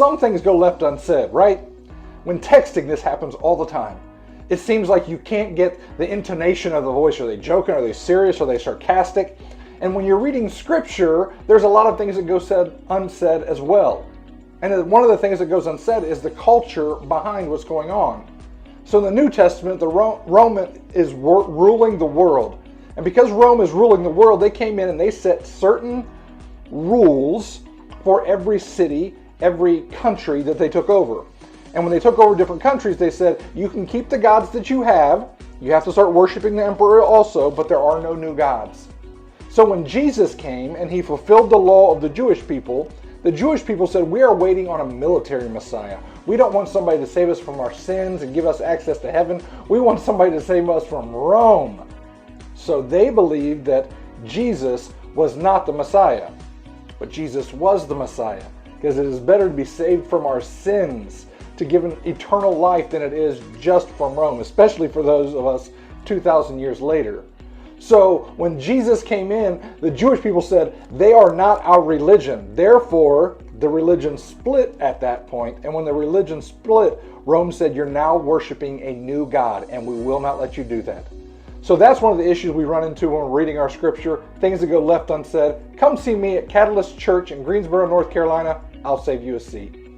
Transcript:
some things go left unsaid, right? When texting, this happens all the time. It seems like you can't get the intonation of the voice. Are they joking? Are they serious? Are they sarcastic? And when you're reading scripture, there's a lot of things that go unsaid as well. And one of the things that goes unsaid is the culture behind what's going on. So in the New Testament, the Roman is ruling the world. And because Rome is ruling the world, they came in and they set certain rules for every city, every country that they took over. And when they took over different countries, they said, you can keep the gods that you have. You have to start worshiping the emperor also, but there are no new gods. So when Jesus came and he fulfilled the law of the Jewish people said, we are waiting on a military Messiah. We don't want somebody to save us from our sins and give us access to heaven. We want somebody to save us from Rome. So they believed that Jesus was not the Messiah. But Jesus was the Messiah, because it is better to be saved from our sins, to give an eternal life, than it is just from Rome, especially for those of us 2,000 years later. So when Jesus came in, the Jewish people said, they are not our religion. Therefore, the religion split at that point. And when the religion split, Rome said, you're now worshiping a new God, and we will not let you do that. So that's one of the issues we run into when we're reading our scripture, things that go left unsaid. Come see me at Catalyst Church in Greensboro, North Carolina. I'll save you a seat.